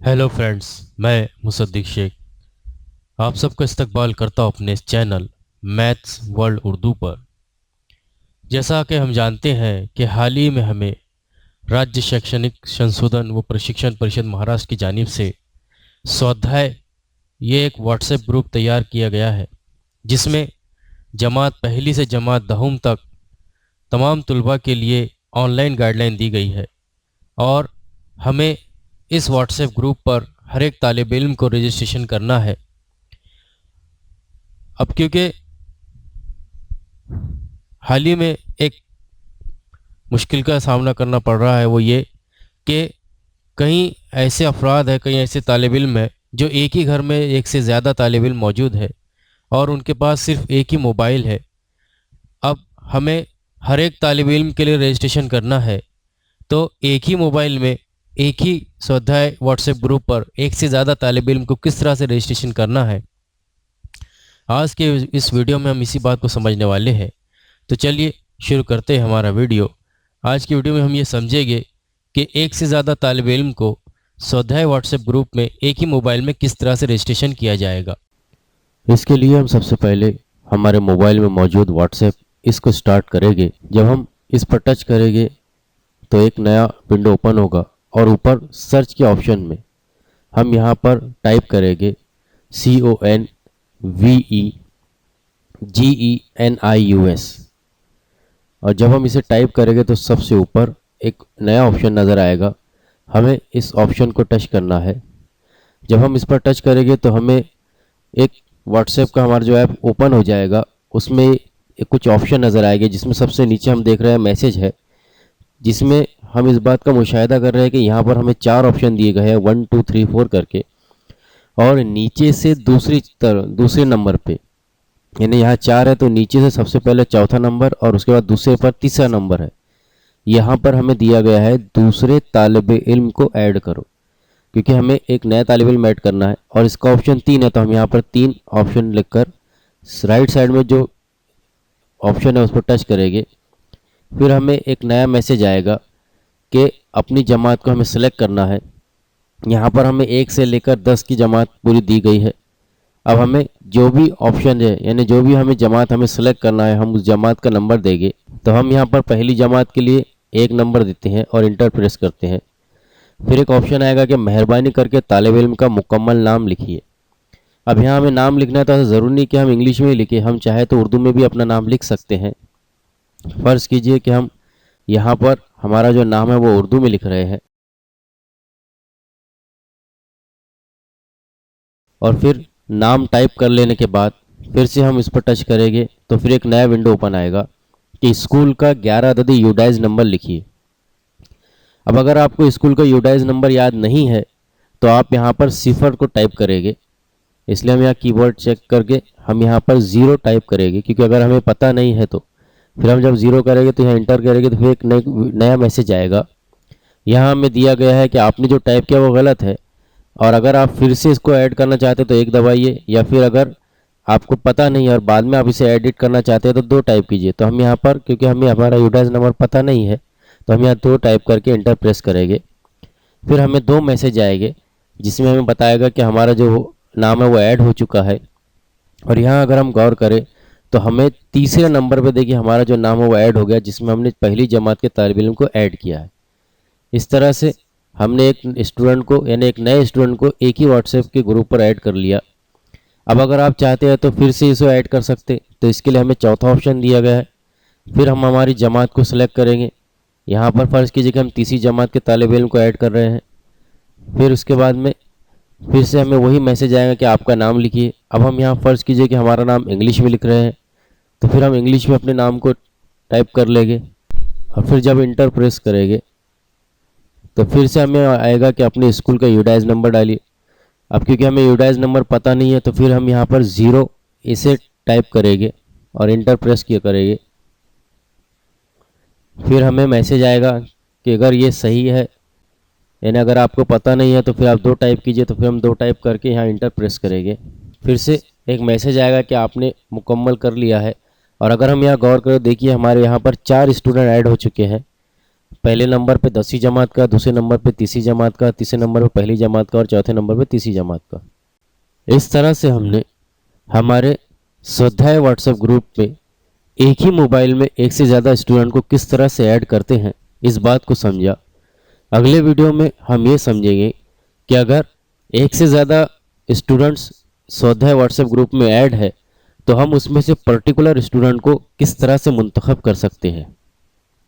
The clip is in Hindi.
हेलो फ्रेंड्स, मैं मुसद्दिक शेख आप सबका इस्तकबाल करता हूँ अपने इस चैनल मैथ्स वर्ल्ड उर्दू पर। जैसा कि हम जानते हैं कि हाल ही में हमें राज्य शैक्षणिक संशोधन व प्रशिक्षण परिषद महाराष्ट्र की जानिब से स्वाध्याय ये एक व्हाट्सएप ग्रुप तैयार किया गया है, जिसमें जमात पहली से जमात दहम तक तमाम तलबा के लिए ऑनलाइन गाइडलाइन दी गई है। और हमें इस व्हाट्सएप ग्रुप पर हर एक तालिब इल्म को रजिस्ट्रेशन करना है। अब क्योंकि हाल ही में एक मुश्किल का सामना करना पड़ रहा है, वो ये कि कहीं ऐसे अफराद हैं, कहीं ऐसे तालिब इल्म हैं जो एक ही घर में एक से ज़्यादा तालिब इल्म मौजूद है और उनके पास सिर्फ एक ही मोबाइल है। अब हमें हर एक तालिब इल्म के लिए रजिस्ट्रेशन करना है, तो एक ही मोबाइल में एक ही स्वाध्याय व्हाट्सएप ग्रुप पर एक से ज़्यादा तालिब इल्म को किस तरह से रजिस्ट्रेशन करना है, आज के इस वीडियो में हम इसी बात को समझने वाले हैं। तो चलिए शुरू करते हैं हमारा वीडियो। आज की वीडियो में हम ये समझेंगे कि एक से ज़्यादा तालिब इल्म को स्वाध्याय व्हाट्सएप ग्रुप में एक ही मोबाइल में किस तरह से रजिस्ट्रेशन किया जाएगा। इसके लिए हम सबसे पहले हमारे मोबाइल में मौजूद व्हाट्सएप इसको स्टार्ट करेंगे। जब हम इस पर टच करेंगे तो एक नया विंडो ओपन होगा और ऊपर सर्च के ऑप्शन में हम यहाँ पर टाइप करेंगे CONVEGENIUS। और जब हम इसे टाइप करेंगे तो सबसे ऊपर एक नया ऑप्शन नज़र आएगा, हमें इस ऑप्शन को टच करना है। जब हम इस पर टच करेंगे तो हमें एक व्हाट्सएप का हमारा जो ऐप ओपन हो जाएगा, उसमें कुछ ऑप्शन नज़र आएंगे, जिसमें सबसे नीचे हम देख रहे हैं मैसेज है, जिसमें हम इस बात का मुशाहिदा कर रहे हैं कि यहाँ पर हमें 4 ऑप्शन दिए गए हैं 1 2 3 4 करके, और नीचे से दूसरे नंबर पे, यानी यहाँ 4 है तो नीचे से सबसे पहले चौथा नंबर और उसके बाद दूसरे पर तीसरा नंबर है। यहाँ पर हमें दिया गया है दूसरे तालिब इल्म को ऐड करो, क्योंकि हमें एक नया तालिब इल्म ऐड करना है और इसका ऑप्शन 3 है, तो हम यहाँ पर 3 ऑप्शन लिखकर राइट साइड में जो ऑप्शन है उस पर टच करेंगे। फिर हमें एक नया मैसेज आएगा कि अपनी जमात को हमें सेलेक्ट करना है। यहाँ पर हमें 1 से लेकर 10 की जमात पूरी दी गई है। अब हमें जो भी ऑप्शन है, यानी जो भी हमें जमात हमें सेलेक्ट करना है, हम उस जमात का नंबर देंगे। तो हम यहाँ पर पहली जमात के लिए 1 नंबर देते हैं और इंटर प्रेस करते हैं। फिर एक ऑप्शन आएगा कि मेहरबानी करके तालिब इल्म का मुकम्मल नाम लिखिए। अब यहाँ हमें नाम लिखना है तो ज़रूरी नहीं कि हम इंग्लिश में ही लिखें, हम चाहे तो उर्दू में भी अपना नाम लिख सकते हैं। फ़र्ज़ कीजिए कि हम यहाँ पर हमारा जो नाम है वो उर्दू में लिख रहे हैं, और फिर नाम टाइप कर लेने के बाद फिर से हम इस पर टच करेंगे तो फिर एक नया विंडो ओपन आएगा कि स्कूल का 11 अददी यूडाइज नंबर लिखिए। अब अगर आपको स्कूल का यूडाइज नंबर याद नहीं है तो आप यहाँ पर 0 को टाइप करेंगे, इसलिए हम यहाँ कीबोर्ड चेक करके हम यहाँ पर 0 टाइप करेंगे, क्योंकि अगर हमें पता नहीं है तो फिर हम जब 0 करेंगे तो यहाँ इंटर करेंगे तो फिर एक नया मैसेज आएगा। यहाँ हमें दिया गया है कि आपने जो टाइप किया वो गलत है, और अगर आप फिर से इसको ऐड करना चाहते हैं तो 1 दबाइए, या फिर अगर आपको पता नहीं है और बाद में आप इसे एडिट करना चाहते हैं तो 2 टाइप कीजिए। तो हम यहाँ पर, क्योंकि हमें हमारा यूडाइज नंबर पता नहीं है, तो हम यहाँ 2 टाइप करके इंटर प्रेस करेंगे। फिर हमें 2 मैसेज आएंगे जिसमें हमें बताएगा कि हमारा जो नाम है वो ऐड हो चुका है। और यहाँ अगर हम गौर करें तो हमें तीसरे नंबर पर देखिए हमारा जो नाम है वो ऐड हो गया, जिसमें हमने पहली जमात के तालिब इल्म को ऐड किया है। इस तरह से हमने एक स्टूडेंट को, यानी एक नए स्टूडेंट को एक ही व्हाट्सएप के ग्रुप पर ऐड कर लिया। अब अगर आप चाहते हैं तो फिर से इसे ऐड कर सकते, तो इसके लिए हमें चौथा ऑप्शन दिया गया है। फिर हम हमारी जमात को सिलेक्ट करेंगे। यहाँ पर फ़र्ज़ कीजिए कि हम तीसरी जमात के तालिब इल्म को ऐड कर रहे हैं। फिर उसके बाद में फिर से हमें वही मैसेज आएगा कि आपका नाम लिखिए। अब हम यहाँ फ़र्ज़ कीजिए कि हमारा नाम इंग्लिश में लिख रहे हैं, तो फिर हम इंग्लिश में अपने नाम को टाइप कर लेंगे और फिर जब इंटर प्रेस करेंगे तो फिर से हमें आएगा कि अपने स्कूल का यूडाइज नंबर डालिए। अब क्योंकि हमें यूडाइज नंबर पता नहीं है तो फिर हम यहाँ पर 0 इसे टाइप करेंगे और इंटर प्रेस किया करेंगे। फिर हमें मैसेज आएगा कि अगर ये सही है, यानी अगर आपको पता नहीं है तो फिर आप 2 टाइप कीजिए, तो फिर हम 2 टाइप करके यहाँ इंटर प्रेस करेंगे। फिर से एक मैसेज आएगा कि आपने मुकम्मल कर लिया है। और अगर हम यहाँ गौर करें, देखिए हमारे यहाँ पर 4 स्टूडेंट ऐड हो चुके हैं। पहले नंबर पे 10वीं जमात का, दूसरे नंबर पे तीसरी जमात का, तीसरे नंबर पे पहली जमात का और चौथे नंबर पे तीसरी जमात का। इस तरह से हमने हमारे स्वाध्याय व्हाट्सएप ग्रुप पे एक ही मोबाइल में एक से ज़्यादा स्टूडेंट को किस तरह से ऐड करते हैं इस बात को समझा। अगले वीडियो में हम ये समझेंगे कि अगर एक से ज़्यादा स्टूडेंट्स स्वाध्याय व्हाट्सएप ग्रुप में ऐड है तो हम उसमें से पर्टिकुलर स्टूडेंट को किस तरह से मुंतखब कर सकते हैं।